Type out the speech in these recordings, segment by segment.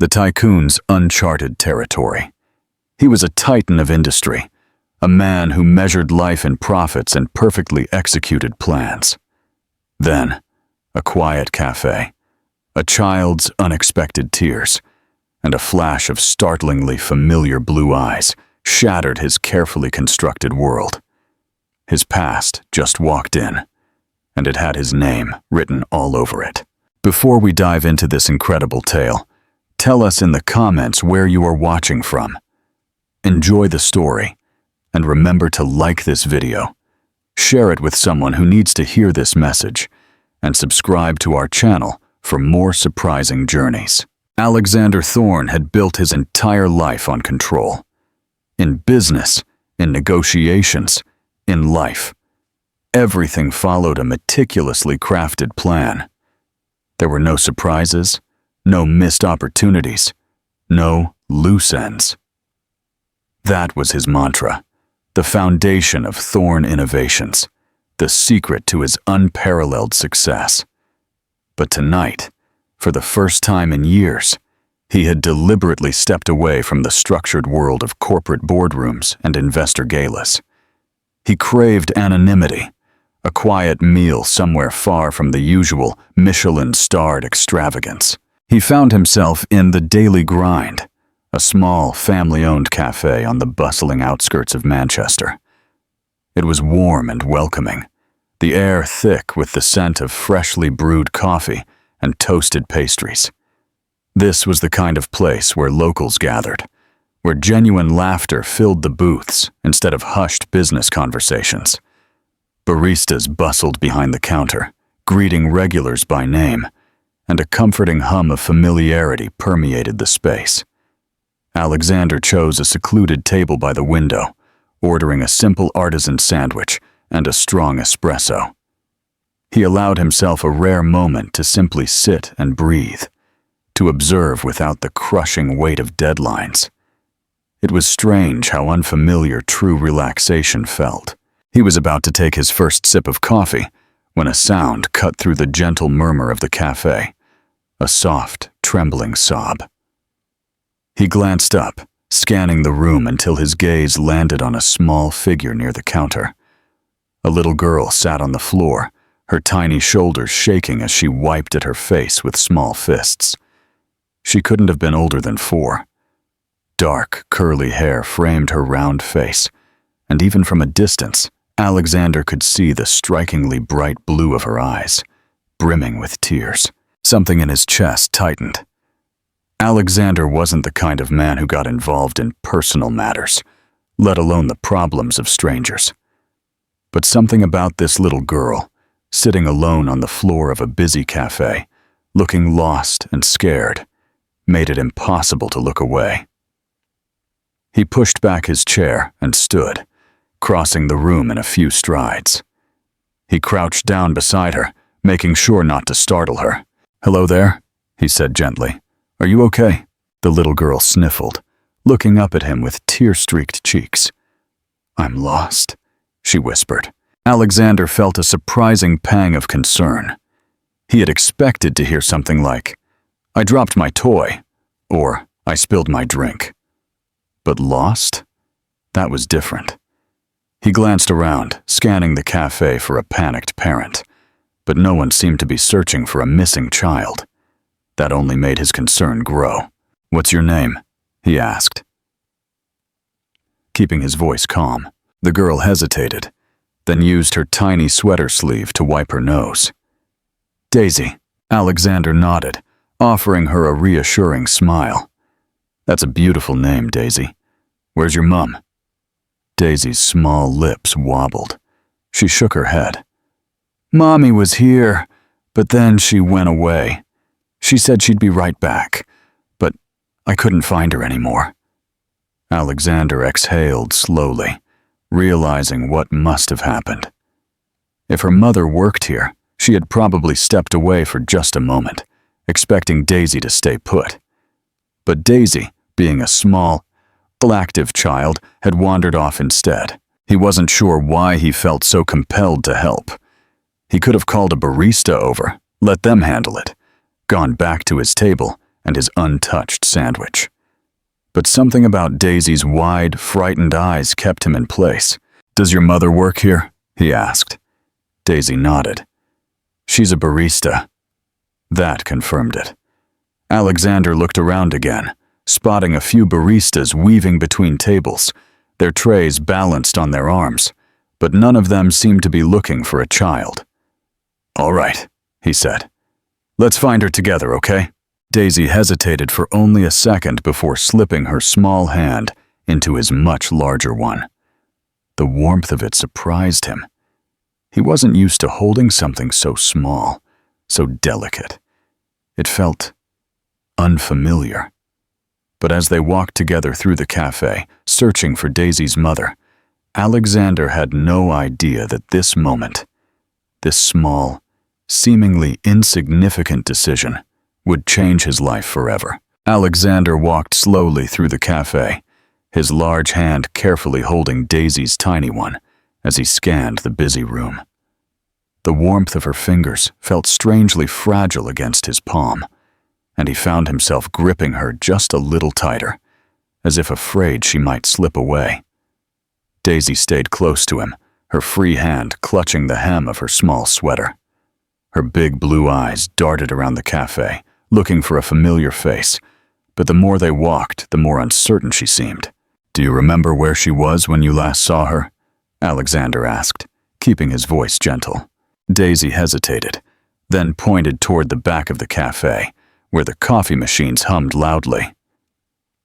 the tycoon's uncharted territory. He was a titan of industry, a man who measured life in profits and perfectly executed plans. Then, a quiet cafe, a child's unexpected tears, and a flash of startlingly familiar blue eyes shattered his carefully constructed world. His past just walked in, and it had his name written all over it. Before we dive into this incredible tale, tell us in the comments where you are watching from. Enjoy the story, and remember to like this video, share it with someone who needs to hear this message, and subscribe to our channel for more surprising journeys. Alexander Thorne had built his entire life on control. In business, in negotiations, in life, everything followed a meticulously crafted plan. There were no surprises, no missed opportunities, no loose ends. That was his mantra, the foundation of Thorne Innovations, the secret to his unparalleled success. But tonight, for the first time in years, he had deliberately stepped away from the structured world of corporate boardrooms and investor galas. He craved anonymity, a quiet meal somewhere far from the usual Michelin-starred extravagance. He found himself in the Daily Grind, a small, family-owned cafe on the bustling outskirts of Manchester. It was warm and welcoming, the air thick with the scent of freshly brewed coffee and toasted pastries. This was the kind of place where locals gathered, where genuine laughter filled the booths instead of hushed business conversations. Baristas bustled behind the counter, greeting regulars by name, and a comforting hum of familiarity permeated the space. Alexander chose a secluded table by the window, ordering a simple artisan sandwich and a strong espresso. He allowed himself a rare moment to simply sit and breathe, to observe without the crushing weight of deadlines. It was strange how unfamiliar true relaxation felt. He was about to take his first sip of coffee when a sound cut through the gentle murmur of the cafe, a soft, trembling sob. He glanced up, scanning the room until his gaze landed on a small figure near the counter. A little girl sat on the floor, her tiny shoulders shaking as she wiped at her face with small fists. She couldn't have been older than 4. Dark, curly hair framed her round face, and even from a distance, Alexander could see the strikingly bright blue of her eyes, brimming with tears. Something in his chest tightened. Alexander wasn't the kind of man who got involved in personal matters, let alone the problems of strangers. But something about this little girl, sitting alone on the floor of a busy cafe, looking lost and scared, made it impossible to look away. He pushed back his chair and stood, crossing the room in a few strides. He crouched down beside her, making sure not to startle her. "Hello there," he said gently. "Are you okay?" The little girl sniffled, looking up at him with tear-streaked cheeks. "I'm lost," she whispered. Alexander felt a surprising pang of concern. He had expected to hear something like, "I dropped my toy," or "I spilled my drink." But lost? That was different. He glanced around, scanning the cafe for a panicked parent, but no one seemed to be searching for a missing child. That only made his concern grow. "What's your name?" he asked, keeping his voice calm. The girl hesitated, then used her tiny sweater sleeve to wipe her nose. "Daisy." Alexander nodded, offering her a reassuring smile. "That's a beautiful name, Daisy. Where's your mum?" Daisy's small lips wobbled. She shook her head. "Mommy was here, but then she went away. She said she'd be right back, but I couldn't find her anymore." Alexander exhaled slowly, realizing what must have happened. If her mother worked here, she had probably stepped away for just a moment, expecting Daisy to stay put. But Daisy, being a small, active child, had wandered off instead. He wasn't sure why he felt so compelled to help. He could have called a barista over, let them handle it, gone back to his table, and his untouched sandwich. But something about Daisy's wide, frightened eyes kept him in place. "Does your mother work here?" he asked. Daisy nodded. "She's a barista." That confirmed it. Alexander looked around again, spotting a few baristas weaving between tables, their trays balanced on their arms, but none of them seemed to be looking for a child. "All right," he said. "Let's find her together, okay?" Daisy hesitated for only a second before slipping her small hand into his much larger one. The warmth of it surprised him. He wasn't used to holding something so small, so delicate. It felt unfamiliar. But as they walked together through the cafe, searching for Daisy's mother, Alexander had no idea that this moment, this small, seemingly insignificant decision, would change his life forever. Alexander walked slowly through the cafe, his large hand carefully holding Daisy's tiny one as he scanned the busy room. The warmth of her fingers felt strangely fragile against his palm, and he found himself gripping her just a little tighter, as if afraid she might slip away. Daisy stayed close to him, her free hand clutching the hem of her small sweater. Her big blue eyes darted around the cafe, looking for a familiar face, but the more they walked, the more uncertain she seemed. "Do you remember where she was when you last saw her?" Alexander asked, keeping his voice gentle. Daisy hesitated, then pointed toward the back of the cafe, where the coffee machines hummed loudly.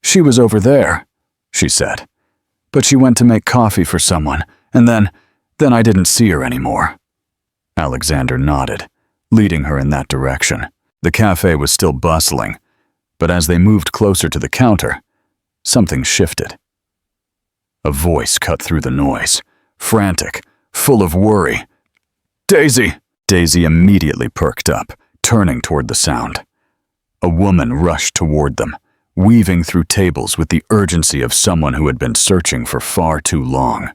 "She was over there," she said. "But she went to make coffee for someone, and then I didn't see her anymore." Alexander nodded, leading her in that direction. The cafe was still bustling, but as they moved closer to the counter, something shifted. A voice cut through the noise, frantic, full of worry. "Daisy!" Daisy immediately perked up, turning toward the sound. A woman rushed toward them, weaving through tables with the urgency of someone who had been searching for far too long.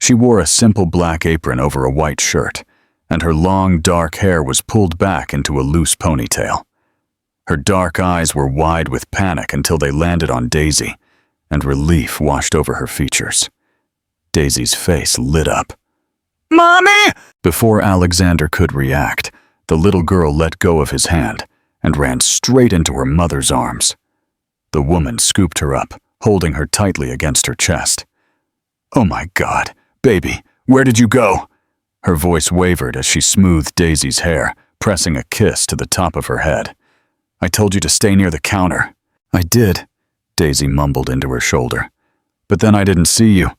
She wore a simple black apron over a white shirt, and her long, dark hair was pulled back into a loose ponytail. Her dark eyes were wide with panic until they landed on Daisy, and relief washed over her features. Daisy's face lit up. "Mommy!" Before Alexander could react, the little girl let go of his hand and ran straight into her mother's arms. The woman scooped her up, holding her tightly against her chest. "Oh my God, baby, where did you go?" Her voice wavered as she smoothed Daisy's hair, pressing a kiss to the top of her head. "I told you to stay near the counter." "I did," Daisy mumbled into her shoulder. "But then I didn't see you,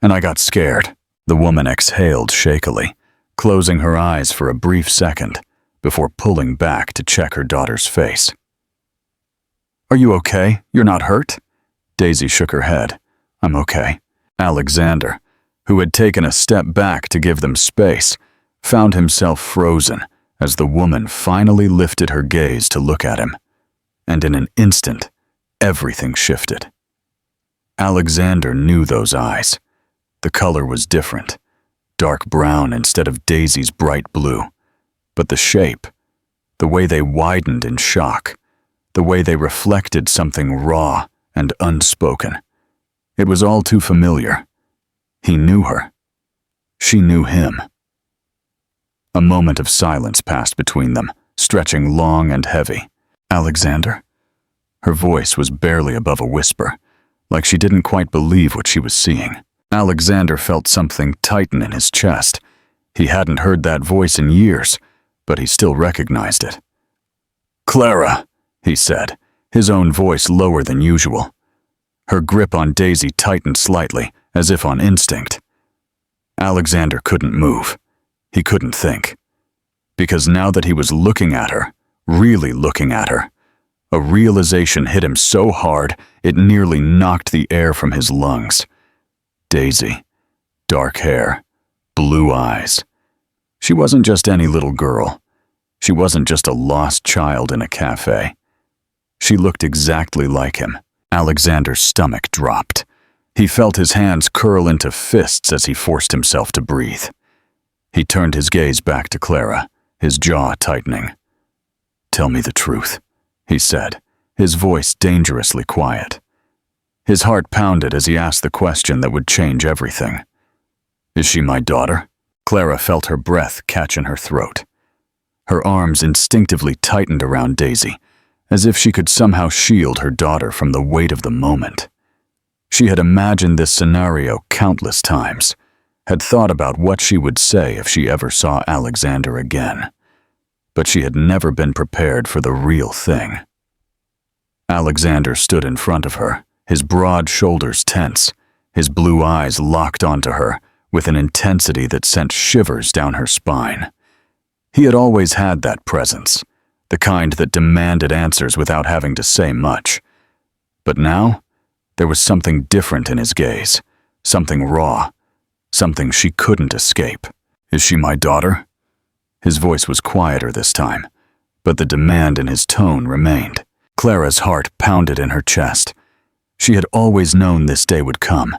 and I got scared." The woman exhaled shakily, closing her eyes for a brief second before pulling back to check her daughter's face. "Are you okay? You're not hurt?" Daisy shook her head. "I'm okay." Alexander, who had taken a step back to give them space, found himself frozen as the woman finally lifted her gaze to look at him. And in an instant, everything shifted. Alexander knew those eyes. The color was different, dark brown instead of Daisy's bright blue. But the shape, the way they widened in shock, the way they reflected something raw and unspoken, it was all too familiar. He knew her. She knew him. A moment of silence passed between them, stretching long and heavy. "Alexander?" Her voice was barely above a whisper, like she didn't quite believe what she was seeing. Alexander felt something tighten in his chest. He hadn't heard that voice in years, but he still recognized it. "Clara," he said, his own voice lower than usual. Her grip on Daisy tightened slightly, as if on instinct. Alexander couldn't move. He couldn't think. Because now that he was looking at her, really looking at her, a realization hit him so hard it nearly knocked the air from his lungs. Daisy. Dark hair. Blue eyes. She wasn't just any little girl. She wasn't just a lost child in a cafe. She looked exactly like him. Alexander's stomach dropped. He felt his hands curl into fists as he forced himself to breathe. He turned his gaze back to Clara, his jaw tightening. "Tell me the truth," he said, his voice dangerously quiet. His heart pounded as he asked the question that would change everything. "Is she my daughter?" Clara felt her breath catch in her throat. Her arms instinctively tightened around Daisy, as if she could somehow shield her daughter from the weight of the moment. She had imagined this scenario countless times, had thought about what she would say if she ever saw Alexander again. But she had never been prepared for the real thing. Alexander stood in front of her, his broad shoulders tense, his blue eyes locked onto her with an intensity that sent shivers down her spine. He had always had that presence, the kind that demanded answers without having to say much. But now, there was something different in his gaze, something raw, something she couldn't escape. "Is she my daughter?" His voice was quieter this time, but the demand in his tone remained. Clara's heart pounded in her chest. She had always known this day would come.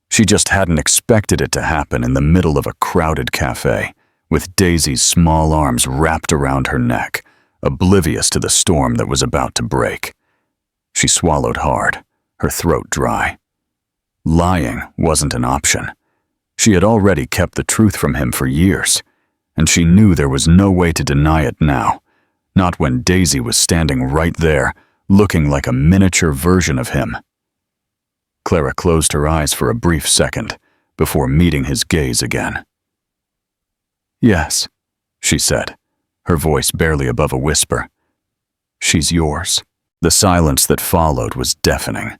She just hadn't expected it to happen in the middle of a crowded cafe, with Daisy's small arms wrapped around her neck, oblivious to the storm that was about to break. She swallowed hard, her throat dry. Lying wasn't an option. She had already kept the truth from him for years, and she knew there was no way to deny it now, not when Daisy was standing right there, looking like a miniature version of him. Clara closed her eyes for a brief second before meeting his gaze again. "Yes," she said, her voice barely above a whisper. "She's yours." The silence that followed was deafening.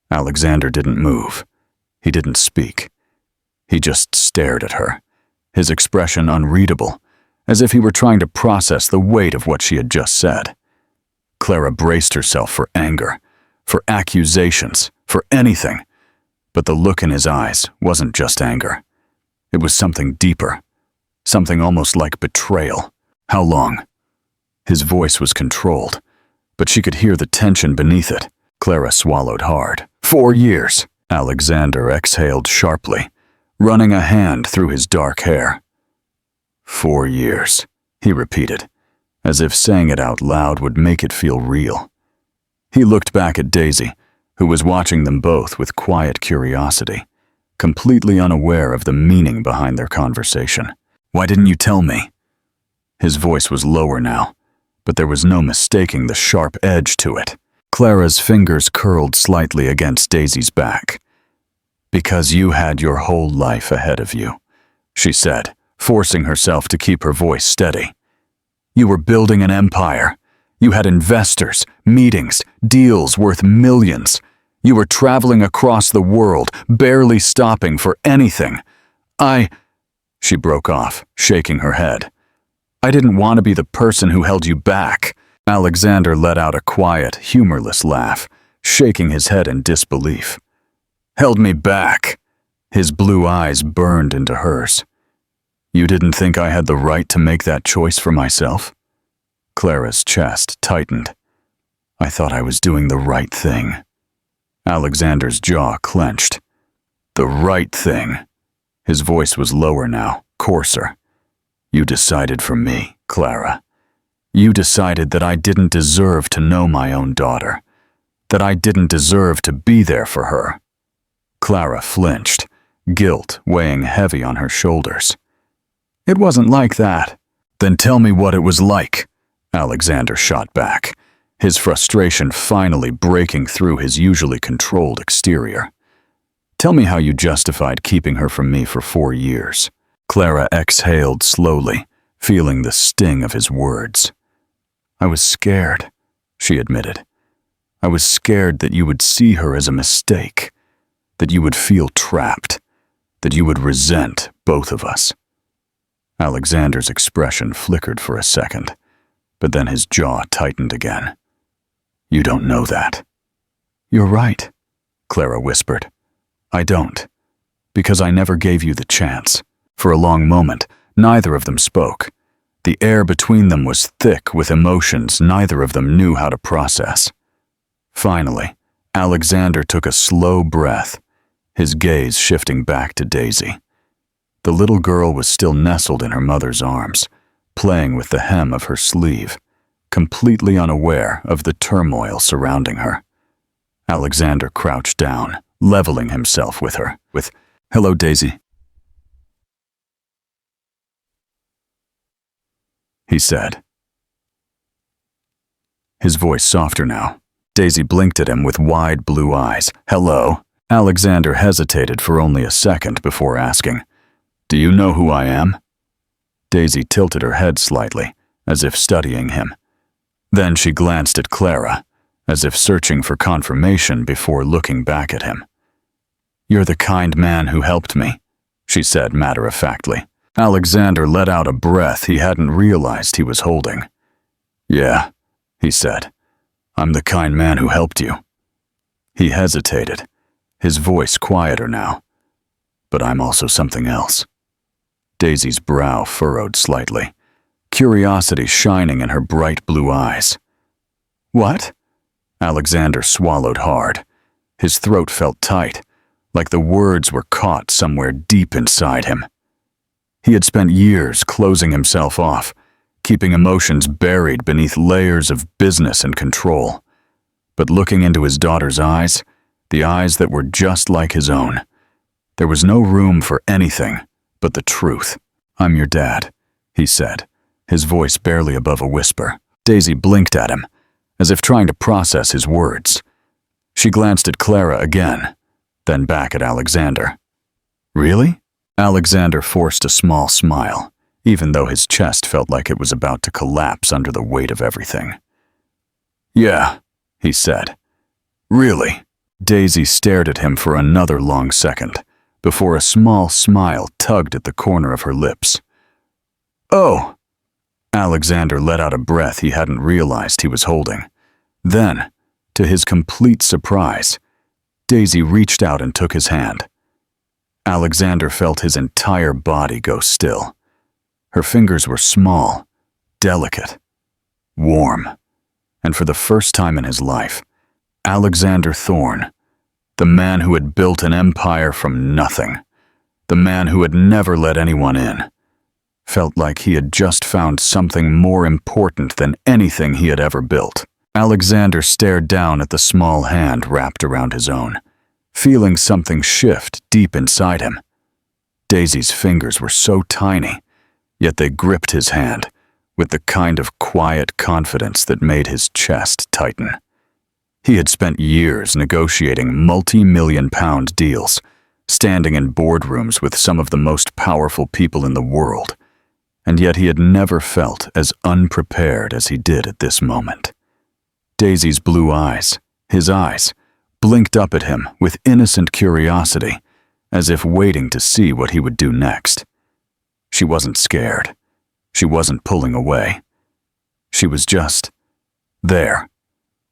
Alexander didn't move. He didn't speak. He just stared at her, his expression unreadable, as if he were trying to process the weight of what she had just said. Clara braced herself for anger, for accusations, for anything, but the look in his eyes wasn't just anger. It was something deeper, something almost like betrayal. "How long?" His voice was controlled, but she could hear the tension beneath it. Clara swallowed hard. 4 years, Alexander exhaled sharply, running a hand through his dark hair. 4 years, he repeated, as if saying it out loud would make it feel real. He looked back at Daisy, who was watching them both with quiet curiosity, completely unaware of the meaning behind their conversation. "Why didn't you tell me?" His voice was lower now, but there was no mistaking the sharp edge to it. Clara's fingers curled slightly against Daisy's back. "Because you had your whole life ahead of you," she said, forcing herself to keep her voice steady. "You were building an empire. You had investors, meetings, deals worth millions. You were traveling across the world, barely stopping for anything. She broke off, shaking her head. "I didn't want to be the person who held you back." Alexander let out a quiet, humorless laugh, shaking his head in disbelief. "Held me back." His blue eyes burned into hers. "You didn't think I had the right to make that choice for myself?" Clara's chest tightened. "I thought I was doing the right thing." Alexander's jaw clenched. "The right thing." His voice was lower now, coarser. "You decided for me, Clara. You decided that I didn't deserve to know my own daughter, that I didn't deserve to be there for her." Clara flinched, guilt weighing heavy on her shoulders. "It wasn't like that." "Then tell me what it was like," Alexander shot back, his frustration finally breaking through his usually controlled exterior. "Tell me how you justified keeping her from me for 4 years. Clara exhaled slowly, feeling the sting of his words. "I was scared," she admitted. "I was scared that you would see her as a mistake, that you would feel trapped, that you would resent both of us." Alexander's expression flickered for a second, but then his jaw tightened again. "You don't know that." "You're right," Clara whispered. "I don't, because I never gave you the chance." For a long moment, neither of them spoke. The air between them was thick with emotions neither of them knew how to process. Finally, Alexander took a slow breath, his gaze shifting back to Daisy. The little girl was still nestled in her mother's arms, playing with the hem of her sleeve, completely unaware of the turmoil surrounding her. Alexander crouched down, leveling himself with her, with, "Hello, Daisy," he said, his voice softer now. Daisy blinked at him with wide blue eyes. "Hello?" Alexander hesitated for only a second before asking, "Do you know who I am?" Daisy tilted her head slightly, as if studying him. Then she glanced at Clara, as if searching for confirmation before looking back at him. "You're the kind man who helped me," she said matter-of-factly. Alexander let out a breath he hadn't realized he was holding. "Yeah," he said. "I'm the kind man who helped you." He hesitated, his voice quieter now. "But I'm also something else." Daisy's brow furrowed slightly, curiosity shining in her bright blue eyes. "What?" Alexander swallowed hard. His throat felt tight, like the words were caught somewhere deep inside him. He had spent years closing himself off, keeping emotions buried beneath layers of business and control. But looking into his daughter's eyes, the eyes that were just like his own, there was no room for anything but the truth. "I'm your dad," he said, his voice barely above a whisper. Daisy blinked at him, as if trying to process his words. She glanced at Clara again, then back at Alexander. "Really?" Alexander forced a small smile, even though his chest felt like it was about to collapse under the weight of everything. "Yeah," he said. "Really?" Daisy stared at him for another long second, before a small smile tugged at the corner of her lips. "Oh!" Alexander let out a breath he hadn't realized he was holding. Then, to his complete surprise, Daisy reached out and took his hand. Alexander felt his entire body go still. Her fingers were small, delicate, warm, and for the first time in his life, Alexander Thorne, the man who had built an empire from nothing, the man who had never let anyone in, felt like he had just found something more important than anything he had ever built. Alexander stared down at the small hand wrapped around his own, feeling something shift deep inside him. Daisy's fingers were so tiny, yet they gripped his hand with the kind of quiet confidence that made his chest tighten. He had spent years negotiating multi-million-pound deals, standing in boardrooms with some of the most powerful people in the world, and yet he had never felt as unprepared as he did at this moment. Daisy's blue eyes, his eyes, blinked up at him with innocent curiosity, as if waiting to see what he would do next. She wasn't scared. She wasn't pulling away. She was just there,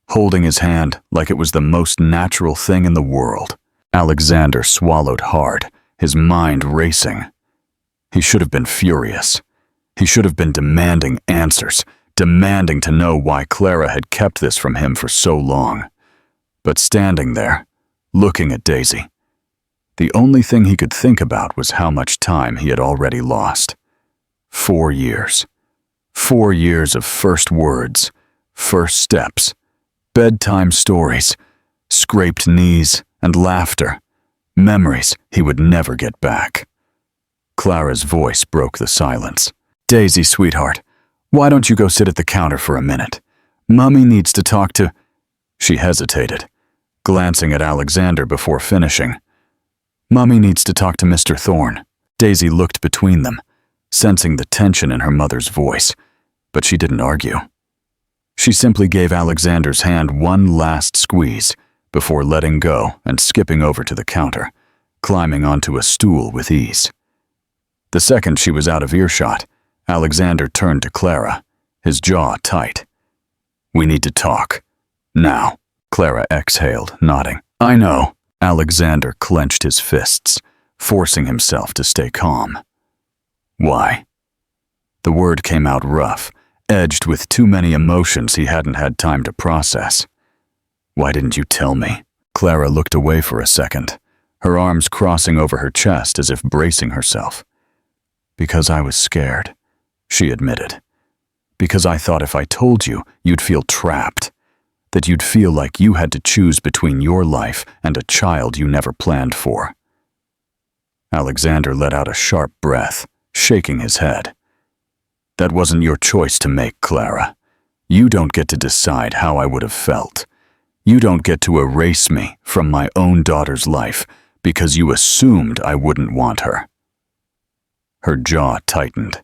holding his hand like it was the most natural thing in the world. Alexander swallowed hard, his mind racing. He should have been furious. He should have been demanding answers, demanding to know why Clara had kept this from him for so long. But standing there, looking at Daisy, the only thing he could think about was how much time he had already lost. 4 years. 4 years of first words, first steps, bedtime stories, scraped knees and laughter, memories he would never get back. Clara's voice broke the silence. "Daisy, sweetheart, why don't you go sit at the counter for a minute? Mummy needs to talk to—" She hesitated, glancing at Alexander before finishing. "Mummy needs to talk to Mr. Thorne." Daisy looked between them, sensing the tension in her mother's voice, but she didn't argue. She simply gave Alexander's hand one last squeeze before letting go and skipping over to the counter, climbing onto a stool with ease. The second she was out of earshot, Alexander turned to Clara, his jaw tight. "We need to talk. Now." Clara exhaled, nodding. "I know." Alexander clenched his fists, forcing himself to stay calm. "Why?" The word came out rough, edged with too many emotions he hadn't had time to process. "Why didn't you tell me?" Clara looked away for a second, her arms crossing over her chest as if bracing herself. "Because I was scared," she admitted. because I thought if I told you, you'd feel trapped, that you'd feel like you had to choose between your life and a child you never planned for." Alexander let out a sharp breath, shaking his head. "That wasn't your choice to make, Clara. You don't get to decide how I would have felt. You don't get to erase me from my own daughter's life because you assumed I wouldn't want her." Her jaw tightened.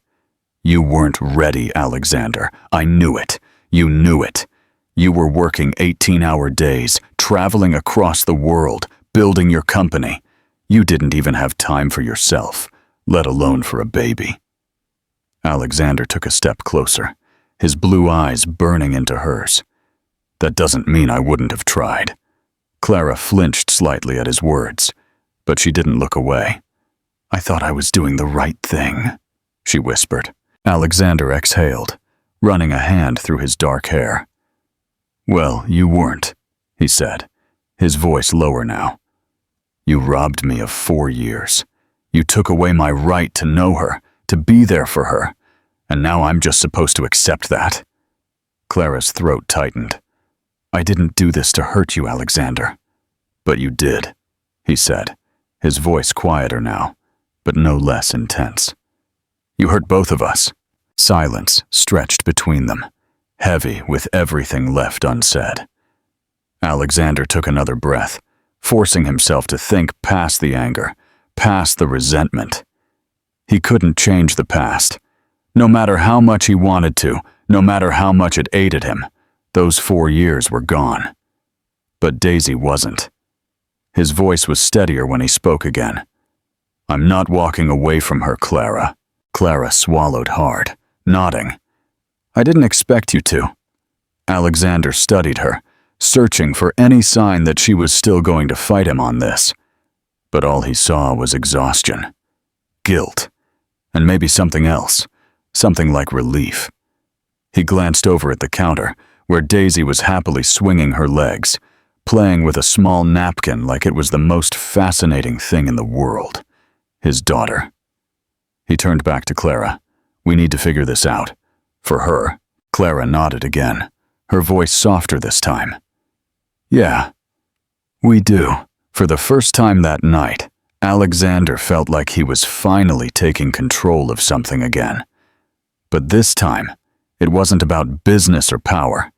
"You weren't ready, Alexander. I knew it. You knew it. You were working 18-hour days, traveling across the world, building your company. You didn't even have time for yourself, let alone for a baby." Alexander took a step closer, his blue eyes burning into hers. "That doesn't mean I wouldn't have tried." Clara flinched slightly at his words, but she didn't look away. "I thought I was doing the right thing," she whispered. Alexander exhaled, running a hand through his dark hair. "Well, you weren't," he said, his voice lower now. "You robbed me of 4 years. You took away my right to know her, to be there for her, and now I'm just supposed to accept that?" Clara's throat tightened. "I didn't do this to hurt you, Alexander." "But you did," he said, his voice quieter now, but no less intense. "You hurt both of us." Silence stretched between them, heavy with everything left unsaid. Alexander took another breath, forcing himself to think past the anger, past the resentment. He couldn't change the past. No matter how much he wanted to, no matter how much it aided him, those 4 years were gone. But Daisy wasn't. His voice was steadier when he spoke again. "I'm not walking away from her, Clara." Clara swallowed hard, nodding. "I didn't expect you to." Alexander studied her, searching for any sign that she was still going to fight him on this. But all he saw was exhaustion, guilt, and maybe something else, something like relief. He glanced over at the counter, where Daisy was happily swinging her legs, playing with a small napkin like it was the most fascinating thing in the world. His daughter. He turned back to Clara. "We need to figure this out. For her." Clara nodded again, her voice softer this time. "Yeah, we do." For the first time that night, Alexander felt like he was finally taking control of something again. But this time, it wasn't about business or power.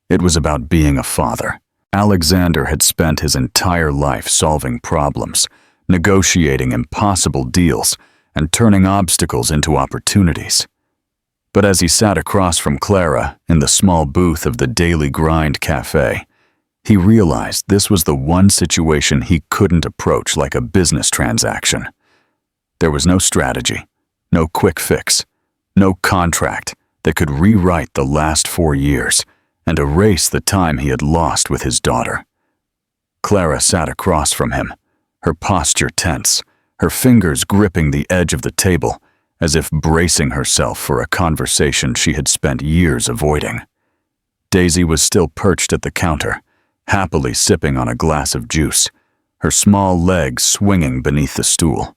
It was about being a father. Alexander had spent his entire life solving problems, negotiating impossible deals, and turning obstacles into opportunities. But as he sat across from Clara in the small booth of the Daily Grind Cafe, he realized this was the one situation he couldn't approach like a business transaction. There was no strategy, no quick fix, no contract that could rewrite the last 4 years and erase the time he had lost with his daughter. Clara sat across from him, her posture tense, her fingers gripping the edge of the table, as if bracing herself for a conversation she had spent years avoiding. Daisy was still perched at the counter, happily sipping on a glass of juice, her small legs swinging beneath the stool.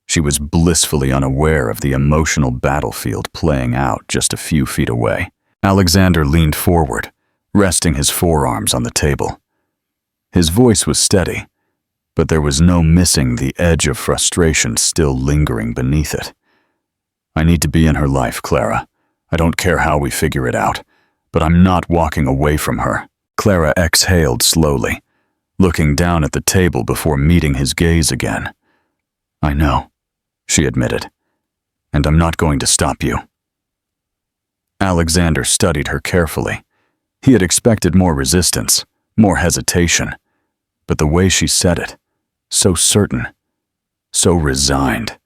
She was blissfully unaware of the emotional battlefield playing out just a few feet away. Alexander leaned forward, resting his forearms on the table. His voice was steady, but there was no missing the edge of frustration still lingering beneath it. "I need to be in her life, Clara. I don't care how we figure it out, but I'm not walking away from her." Clara exhaled slowly, looking down at the table before meeting his gaze again. "I know," she admitted, "and I'm not going to stop you." Alexander studied her carefully. He had expected more resistance, more hesitation, but the way she said it, so certain, so resigned,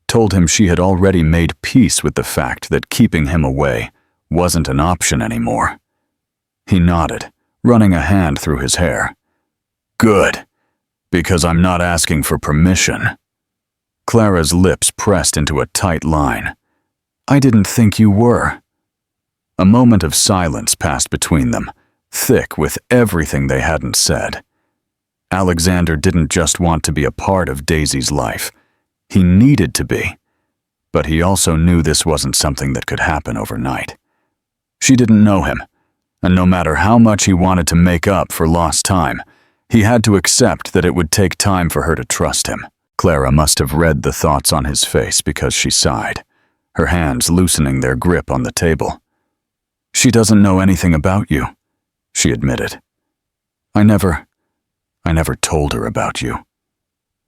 told him she had already made peace with the fact that keeping him away wasn't an option anymore. He nodded, running a hand through his hair. "Good, because I'm not asking for permission." Clara's lips pressed into a tight line. "I didn't think you were." A moment of silence passed between them, thick with everything they hadn't said. Alexander didn't just want to be a part of Daisy's life. He needed to be. But he also knew this wasn't something that could happen overnight. She didn't know him, and no matter how much he wanted to make up for lost time, he had to accept that it would take time for her to trust him. Clara must have read the thoughts on his face because she sighed, her hands loosening their grip on the table. "She doesn't know anything about you," she admitted. I never told her about you."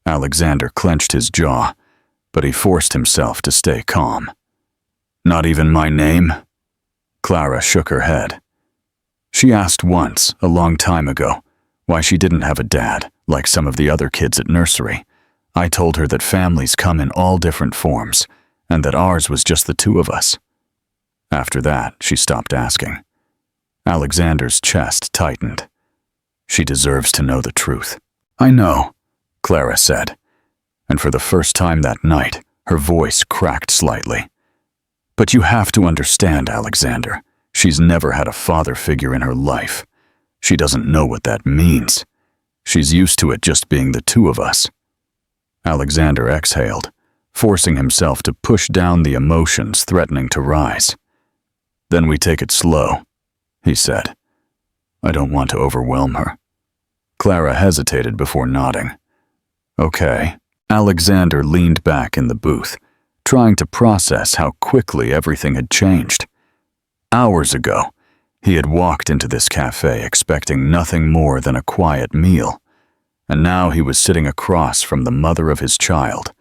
Alexander clenched his jaw, but he forced himself to stay calm. "Not even my name?" Clara shook her head. She asked once, a long time ago, why she didn't have a dad, like some of the other kids at nursery. I told her that families come in all different forms, and that ours was just the two of us. After that, she stopped asking. Alexander's chest tightened. She deserves to know the truth. "I know," Clara said, and for the first time that night, her voice cracked slightly. "But you have to understand, Alexander, she's never had a father figure in her life. She doesn't know what that means. She's used to it just being the two of us." Alexander exhaled, forcing himself to push down the emotions threatening to rise. "Then we take it slow," he said. "I don't want to overwhelm her." Clara hesitated before nodding. "Okay." Alexander leaned back in the booth, trying to process how quickly everything had changed. Hours ago, he had walked into this cafe expecting nothing more than a quiet meal, and now he was sitting across from the mother of his child,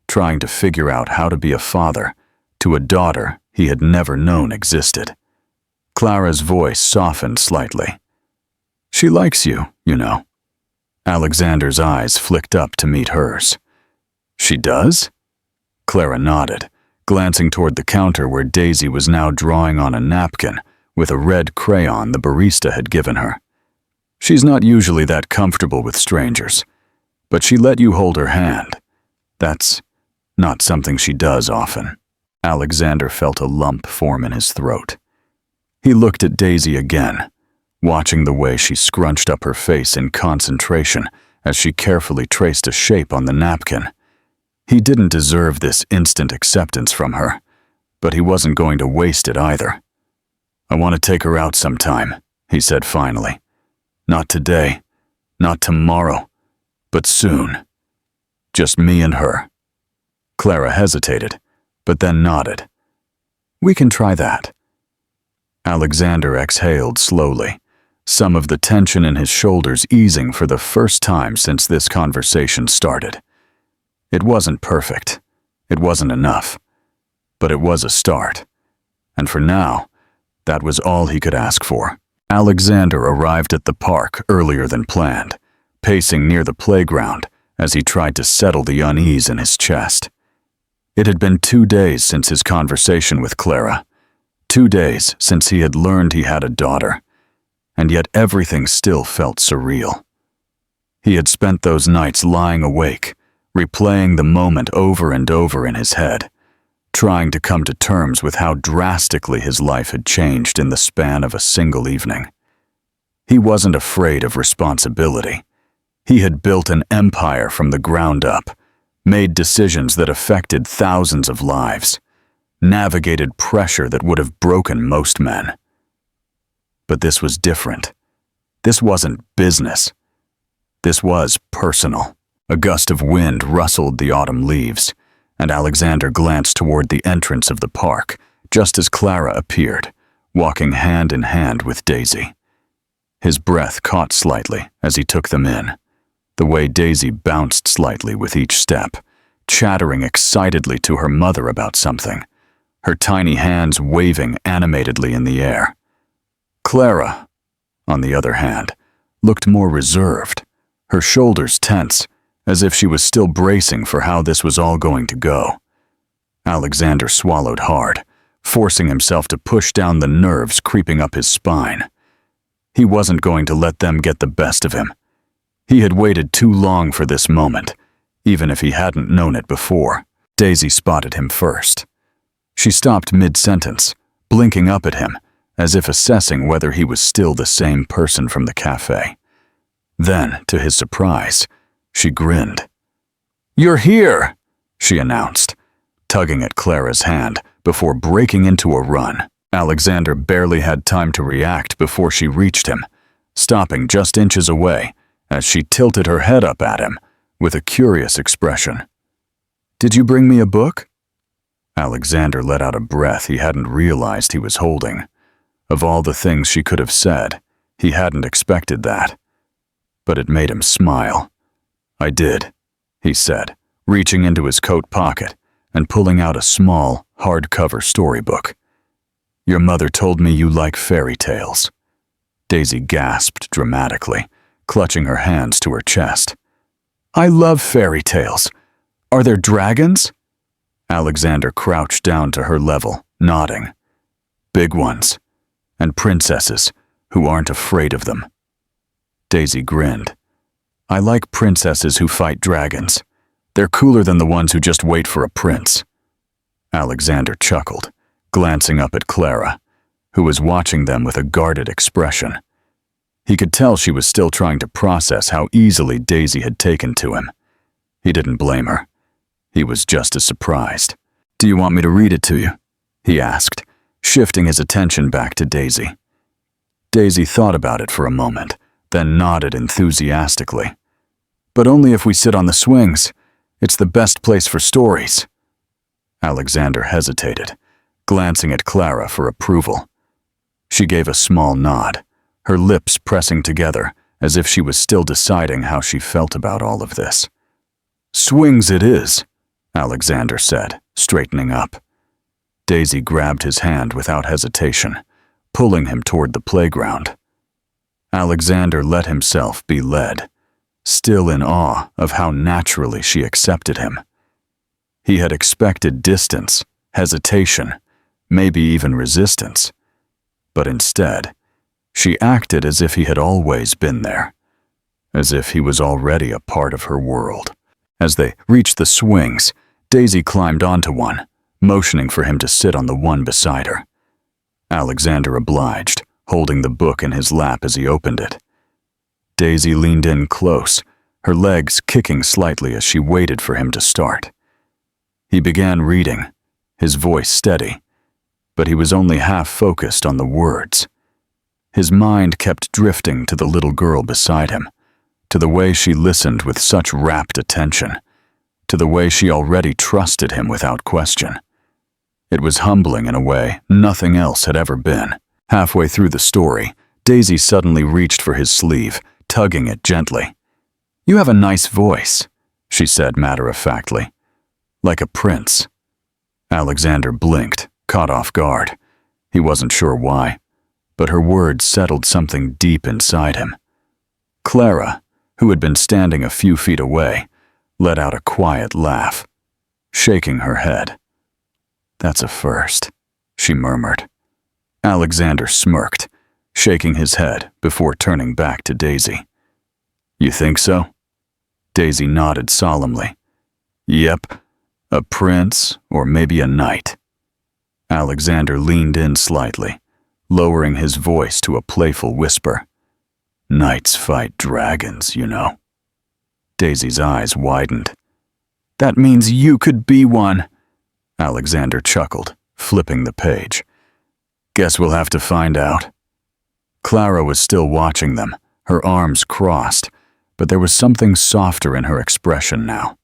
trying to figure out how to be a father to a daughter he had never known existed. Clara's voice softened slightly. "She likes you, you know." Alexander's eyes flicked up to meet hers. "She does?" Clara nodded, glancing toward the counter where Daisy was now drawing on a napkin with a red crayon the barista had given her. "She's not usually that comfortable with strangers, but she let you hold her hand. That's not something she does often." Alexander felt a lump form in his throat. He looked at Daisy again, watching the way she scrunched up her face in concentration as she carefully traced a shape on the napkin. He didn't deserve this instant acceptance from her, but he wasn't going to waste it either. "I want to take her out sometime," he said finally. "Not today, not tomorrow, but soon. Just me and her." Clara hesitated, but then nodded. "We can try that." Alexander exhaled slowly, some of the tension in his shoulders easing for the first time since this conversation started. It wasn't perfect. It wasn't enough. But it was a start. And for now, that was all he could ask for. Alexander arrived at the park earlier than planned, pacing near the playground as he tried to settle the unease in his chest. It had been 2 days since his conversation with Clara, 2 days since he had learned he had a daughter, and yet everything still felt surreal. He had spent those nights lying awake, replaying the moment over and over in his head, trying to come to terms with how drastically his life had changed in the span of a single evening. He wasn't afraid of responsibility. He had built an empire from the ground up, made decisions that affected thousands of lives, navigated pressure that would have broken most men. But this was different. This wasn't business. This was personal. A gust of wind rustled the autumn leaves, and Alexander glanced toward the entrance of the park just as Clara appeared, walking hand in hand with Daisy. His breath caught slightly as he took them in, the way Daisy bounced slightly with each step, chattering excitedly to her mother about something, her tiny hands waving animatedly in the air. Clara, on the other hand, looked more reserved, her shoulders tense, as if she was still bracing for how this was all going to go. Alexander swallowed hard, forcing himself to push down the nerves creeping up his spine. He wasn't going to let them get the best of him. He had waited too long for this moment, even if he hadn't known it before. Daisy spotted him first. She stopped mid-sentence, blinking up at him, as if assessing whether he was still the same person from the cafe. Then, to his surprise, she grinned. "You're here," she announced, tugging at Clara's hand before breaking into a run. Alexander barely had time to react before she reached him, stopping just inches away as she tilted her head up at him with a curious expression. "Did you bring me a book?" Alexander let out a breath he hadn't realized he was holding. Of all the things she could have said, he hadn't expected that. But it made him smile. "I did," he said, reaching into his coat pocket and pulling out a small, hardcover storybook. "Your mother told me you like fairy tales." Daisy gasped dramatically, clutching her hands to her chest. "I love fairy tales. Are there dragons?" Alexander crouched down to her level, nodding. "Big ones. And princesses who aren't afraid of them." Daisy grinned. "I like princesses who fight dragons. They're cooler than the ones who just wait for a prince." Alexander chuckled, glancing up at Clara, who was watching them with a guarded expression. He could tell she was still trying to process how easily Daisy had taken to him. He didn't blame her. He was just as surprised. "Do you want me to read it to you?" he asked, shifting his attention back to Daisy. Daisy thought about it for a moment, then nodded enthusiastically. "But only if we sit on the swings. It's the best place for stories." Alexander hesitated, glancing at Clara for approval. She gave a small nod, her lips pressing together as if she was still deciding how she felt about all of this. "Swings it is," Alexander said, straightening up. Daisy grabbed his hand without hesitation, pulling him toward the playground. Alexander let himself be led, still in awe of how naturally she accepted him. He had expected distance, hesitation, maybe even resistance. But instead, she acted as if he had always been there, as if he was already a part of her world. As they reached the swings, Daisy climbed onto one, motioning for him to sit on the one beside her. Alexander obliged, holding the book in his lap as he opened it. Daisy leaned in close, her legs kicking slightly as she waited for him to start. He began reading, his voice steady, but he was only half focused on the words. His mind kept drifting to the little girl beside him, to the way she listened with such rapt attention, to the way she already trusted him without question. It was humbling in a way nothing else had ever been. Halfway through the story, Daisy suddenly reached for his sleeve, tugging it gently. "You have a nice voice," she said matter-of-factly. "Like a prince." Alexander blinked, caught off guard. He wasn't sure why, but her words settled something deep inside him. Clara, who had been standing a few feet away, let out a quiet laugh, shaking her head. "That's a first," she murmured. Alexander smirked, shaking his head before turning back to Daisy. "You think so?" Daisy nodded solemnly. "Yep, a prince or maybe a knight." Alexander leaned in slightly, lowering his voice to a playful whisper. "Knights fight dragons, you know." Daisy's eyes widened. "That means you could be one," Alexander chuckled, flipping the page. "Guess we'll have to find out." Clara was still watching them, her arms crossed, but there was something softer in her expression now.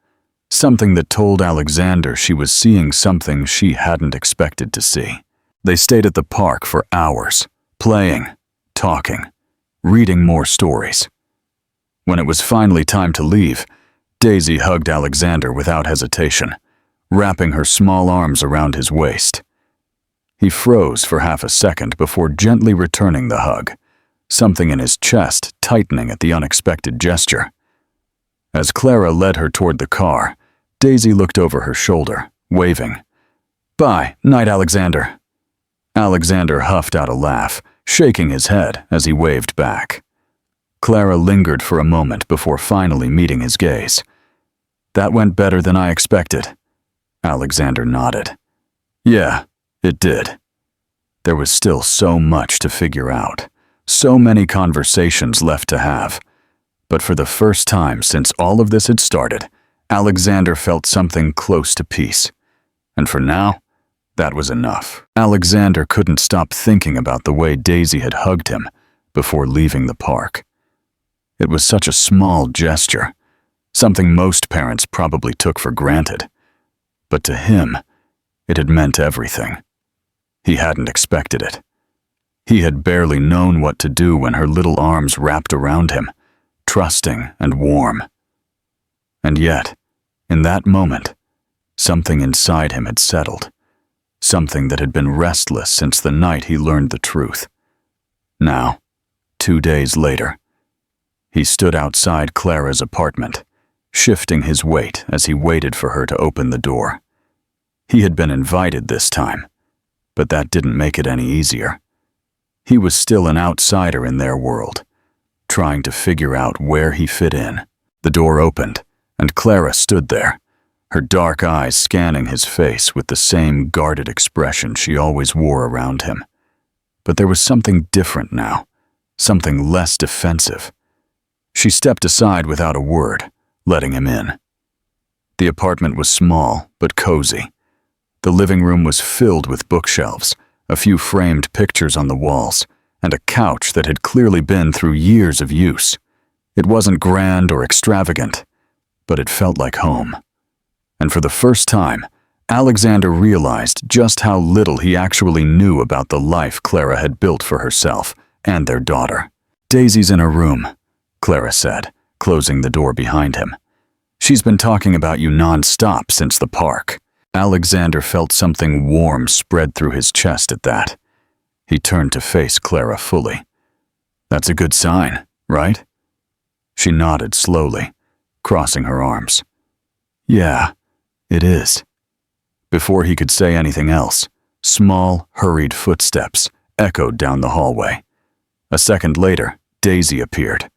Something that told Alexander she was seeing something she hadn't expected to see. They stayed at the park for hours, playing, talking, reading more stories. When it was finally time to leave, Daisy hugged Alexander without hesitation, wrapping her small arms around his waist. He froze for half a second before gently returning the hug, something in his chest tightening at the unexpected gesture. As Clara led her toward the car, Daisy looked over her shoulder, waving. "Bye, Knight Alexander." Alexander huffed out a laugh, shaking his head as he waved back. Clara lingered for a moment before finally meeting his gaze. "That went better than I expected." Alexander nodded. "Yeah, it did." There was still so much to figure out, so many conversations left to have. But for the first time since all of this had started, Alexander felt something close to peace. And for now, That was enough. Alexander couldn't stop thinking about the way Daisy had hugged him before leaving the park. It was such a small gesture, something most parents probably took for granted. But to him, it had meant everything. He hadn't expected it. He had barely known what to do when her little arms wrapped around him, trusting and warm. And yet, in that moment, something inside him had settled, something that had been restless since the night he learned the truth. Now, 2 days later, he stood outside Clara's apartment, shifting his weight as he waited for her to open the door. He had been invited this time, but that didn't make it any easier. He was still an outsider in their world, trying to figure out where he fit in. The door opened, and Clara stood there, her dark eyes scanning his face with the same guarded expression she always wore around him. But there was something different now, something less defensive. She stepped aside without a word, letting him in. The apartment was small but cozy. The living room was filled with bookshelves, a few framed pictures on the walls, and a couch that had clearly been through years of use. It wasn't grand or extravagant, but it felt like home. And for the first time, Alexander realized just how little he actually knew about the life Clara had built for herself and their daughter. "Daisy's in her room," Clara said, closing the door behind him. "She's been talking about you non-stop since the park." Alexander felt something warm spread through his chest at that. He turned to face Clara fully. "That's a good sign, right?" She nodded slowly, crossing her arms. "Yeah, it is." Before he could say anything else, small, hurried footsteps echoed down the hallway. A second later, Daisy appeared,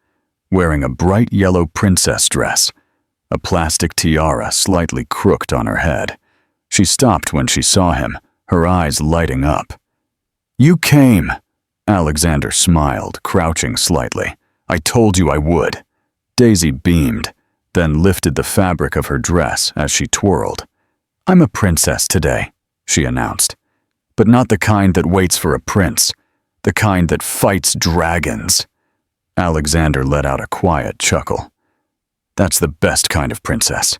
wearing a bright yellow princess dress, a plastic tiara slightly crooked on her head. She stopped when she saw him, her eyes lighting up. "You came!" Alexander smiled, crouching slightly. "I told you I would." Daisy beamed, then lifted the fabric of her dress as she twirled. "I'm a princess today," she announced. "But not the kind that waits for a prince, the kind that fights dragons." Alexander let out a quiet chuckle. "That's the best kind of princess."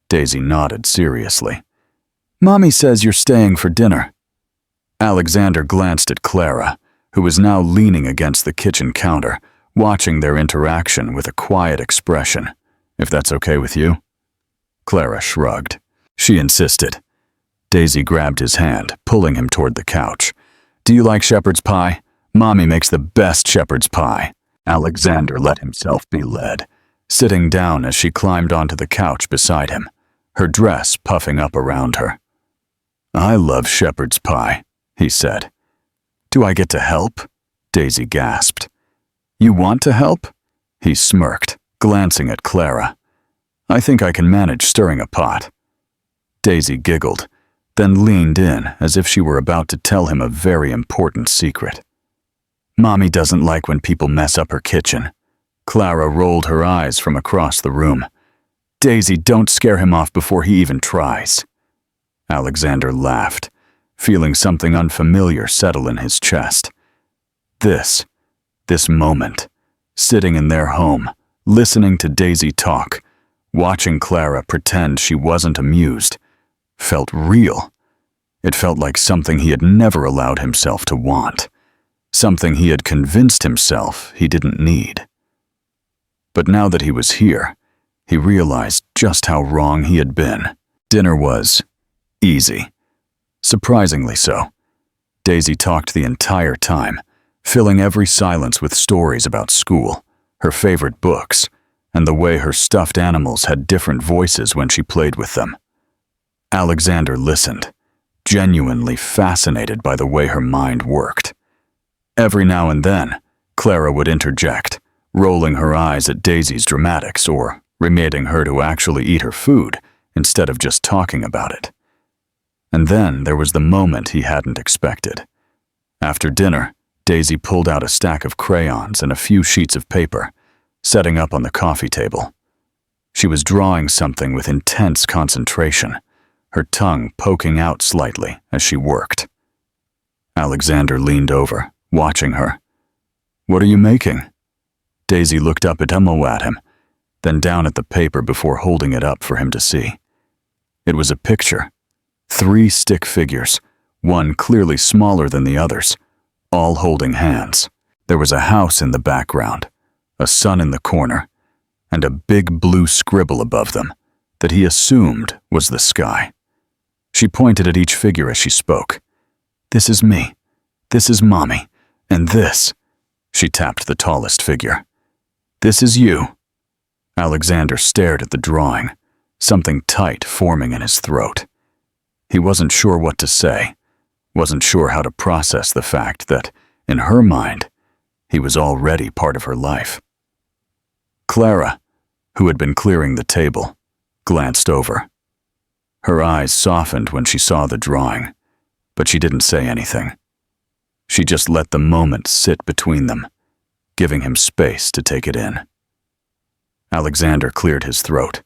Daisy nodded seriously. "Mommy says you're staying for dinner." Alexander glanced at Clara, who was now leaning against the kitchen counter, watching their interaction with a quiet expression. "If that's okay with you?" Clara shrugged. She insisted. Daisy grabbed his hand, pulling him toward the couch. "Do you like shepherd's pie? Mommy makes the best shepherd's pie." Alexander let himself be led, sitting down as she climbed onto the couch beside him, her dress puffing up around her. "I love shepherd's pie," he said. "Do I get to help?" Daisy gasped. "You want to help?" He smirked, glancing at Clara. "I think I can manage stirring a pot." Daisy giggled, then leaned in as if she were about to tell him a very important secret. "Mommy doesn't like when people mess up her kitchen." Clara rolled her eyes from across the room. "Daisy, don't scare him off before he even tries." Alexander laughed, feeling something unfamiliar settle in his chest. This moment, sitting in their home, listening to Daisy talk, watching Clara pretend she wasn't amused, felt real. It felt like something he had never allowed himself to want, something he had convinced himself he didn't need. But now that he was here, he realized just how wrong he had been. Dinner was easy. Surprisingly so. Daisy talked the entire time, filling every silence with stories about school, her favorite books, and the way her stuffed animals had different voices when she played with them. Alexander listened, genuinely fascinated by the way her mind worked. Every now and then, Clara would interject, rolling her eyes at Daisy's dramatics or reminding her to actually eat her food instead of just talking about it. And then there was the moment he hadn't expected. After dinner, Daisy pulled out a stack of crayons and a few sheets of paper, setting up on the coffee table. She was drawing something with intense concentration, her tongue poking out slightly as she worked. Alexander leaned over, watching her. "What are you making?" Daisy looked up at him, then down at the paper before holding it up for him to see. It was a picture. 3 stick figures, one clearly smaller than the others, all holding hands. There was a house in the background, a sun in the corner, and a big blue scribble above them that he assumed was the sky. She pointed at each figure as she spoke. "This is me. This is Mommy. And this," she tapped the tallest figure. "This is you." Alexander stared at the drawing, something tight forming in his throat. He wasn't sure what to say, wasn't sure how to process the fact that, in her mind, he was already part of her life. Clara, who had been clearing the table, glanced over. Her eyes softened when she saw the drawing, but she didn't say anything. She just let the moment sit between them, giving him space to take it in. Alexander cleared his throat,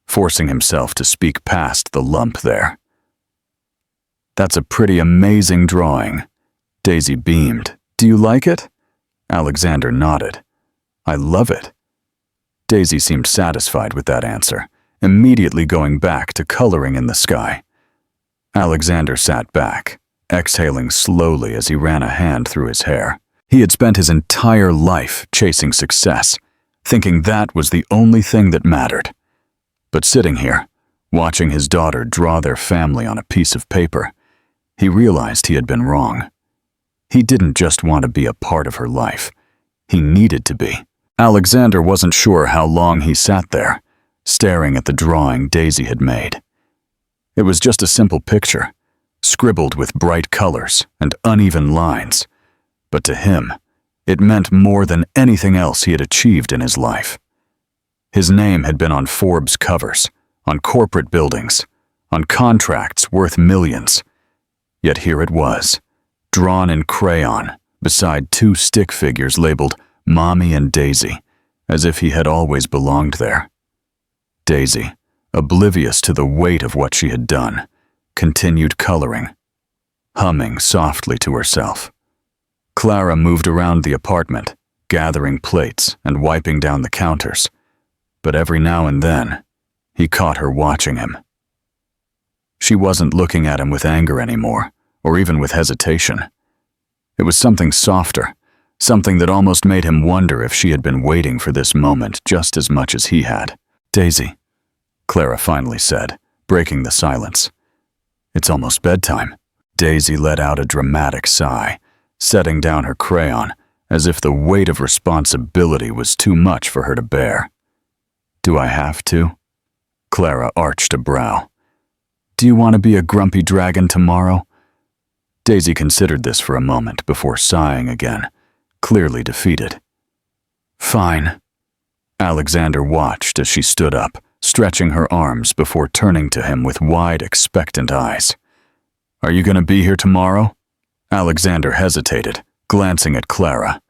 forcing himself to speak past the lump there. "That's a pretty amazing drawing." Daisy beamed. "Do you like it?" Alexander nodded. "I love it." Daisy seemed satisfied with that answer, immediately going back to coloring in the sky. Alexander sat back, exhaling slowly as he ran a hand through his hair. He had spent his entire life chasing success, thinking that was the only thing that mattered. But sitting here, watching his daughter draw their family on a piece of paper, he realized he had been wrong. He didn't just want to be a part of her life. He needed to be. Alexander wasn't sure how long he sat there, staring at the drawing Daisy had made. It was just a simple picture, scribbled with bright colors and uneven lines, but to him, it meant more than anything else he had achieved in his life. His name had been on Forbes covers, on corporate buildings, on contracts worth millions. Yet here it was, drawn in crayon, beside 2 stick figures labeled Mommy and Daisy, as if he had always belonged there. Daisy, oblivious to the weight of what she had done, continued coloring, humming softly to herself. Clara moved around the apartment, gathering plates and wiping down the counters, but every now and then, he caught her watching him. She wasn't looking at him with anger anymore, or even with hesitation. It was something softer, something that almost made him wonder if she had been waiting for this moment just as much as he had. "Daisy," Clara finally said, breaking the silence. "It's almost bedtime." Daisy let out a dramatic sigh, setting down her crayon as if the weight of responsibility was too much for her to bear. "Do I have to?" Clara arched a brow. "Do you want to be a grumpy dragon tomorrow?" Daisy considered this for a moment before sighing again, clearly defeated. "Fine." Alexander watched as she stood up, stretching her arms before turning to him with wide, expectant eyes. "Are you going to be here tomorrow?" Alexander hesitated, glancing at Clara.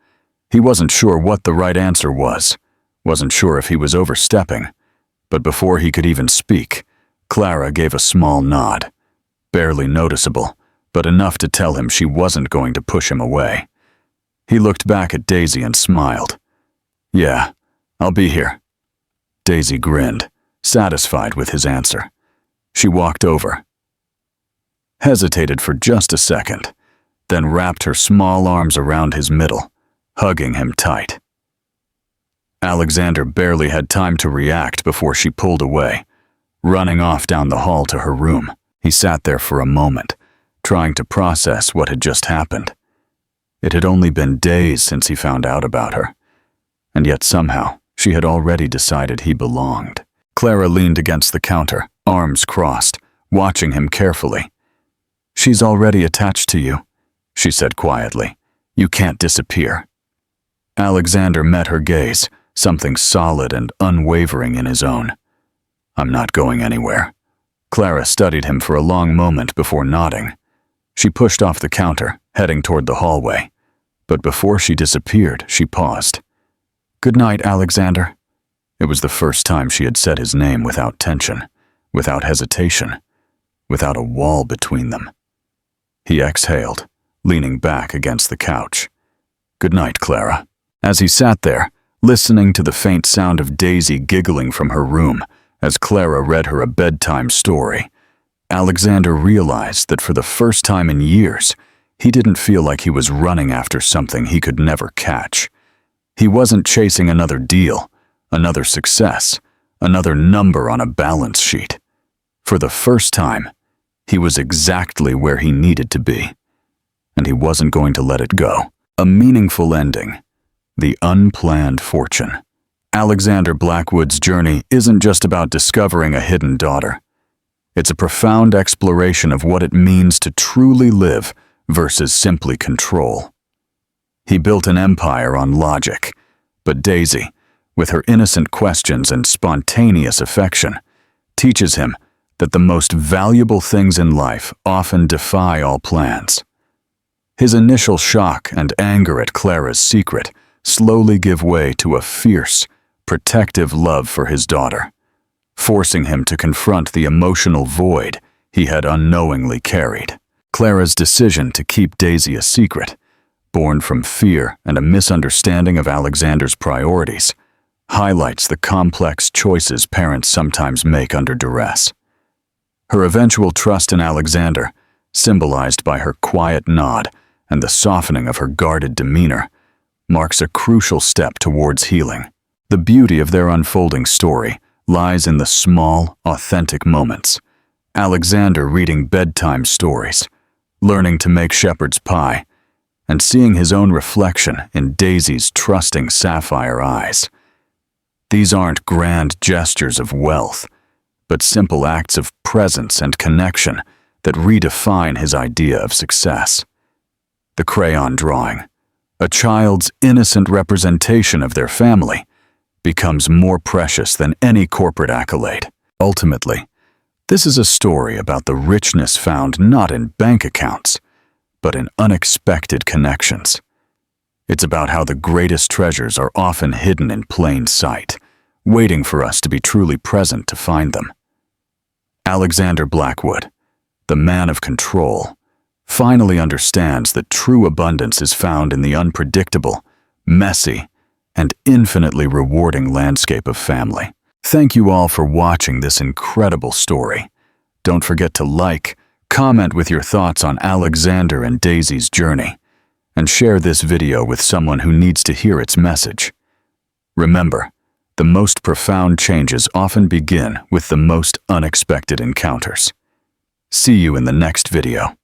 He wasn't sure what the right answer was, wasn't sure if he was overstepping, but before he could even speak, Clara gave a small nod, barely noticeable, but enough to tell him she wasn't going to push him away. He looked back at Daisy and smiled. "Yeah, I'll be here." Daisy grinned, satisfied with his answer. She walked over, hesitated for just a second, then wrapped her small arms around his middle, hugging him tight. Alexander barely had time to react before she pulled away, running off down the hall to her room. He sat there for a moment, trying to process what had just happened. It had only been days since he found out about her, and yet somehow she had already decided he belonged. Clara leaned against the counter, arms crossed, watching him carefully. "She's already attached to you," she said quietly. "You can't disappear." Alexander met her gaze, something solid and unwavering in his own. "I'm not going anywhere." Clara studied him for a long moment before nodding. She pushed off the counter, heading toward the hallway. But before she disappeared, she paused. "Good night, Alexander." It was the first time she had said his name without tension, without hesitation. without a wall between them. He exhaled, leaning back against the couch. "Good night, Clara." As he sat there, listening to the faint sound of Daisy giggling from her room as Clara read her a bedtime story, Alexander realized that for the first time in years, he didn't feel like he was running after something he could never catch. He wasn't chasing another deal, another success, another number on a balance sheet. For the first time, he was exactly where he needed to be, and he wasn't going to let it go. A meaningful ending. The unplanned fortune. Alexander Blackwood's journey isn't just about discovering a hidden daughter. It's a profound exploration of what it means to truly live versus simply control. He built an empire on logic, but Daisy, with her innocent questions and spontaneous affection, teaches him that the most valuable things in life often defy all plans. His initial shock and anger at Clara's secret slowly give way to a fierce, protective love for his daughter, forcing him to confront the emotional void he had unknowingly carried. Clara's decision to keep Daisy a secret, born from fear and a misunderstanding of Alexander's priorities, highlights the complex choices parents sometimes make under duress. Her eventual trust in Alexander, symbolized by her quiet nod and the softening of her guarded demeanor, marks a crucial step towards healing. The beauty of their unfolding story lies in the small, authentic moments. Alexander reading bedtime stories, learning to make shepherd's pie, and seeing his own reflection in Daisy's trusting sapphire eyes. These aren't grand gestures of wealth, but simple acts of presence and connection that redefine his idea of success. The crayon drawing, a child's innocent representation of their family, becomes more precious than any corporate accolade. Ultimately, this is a story about the richness found not in bank accounts, but in unexpected connections. It's about how the greatest treasures are often hidden in plain sight, waiting for us to be truly present to find them. Alexander Blackwood, the man of control, finally understands that true abundance is found in the unpredictable, messy, and infinitely rewarding landscape of family. Thank you all for watching this incredible story. Don't forget to like, comment with your thoughts on Alexander and Daisy's journey, and share this video with someone who needs to hear its message. Remember, the most profound changes often begin with the most unexpected encounters. See you in the next video.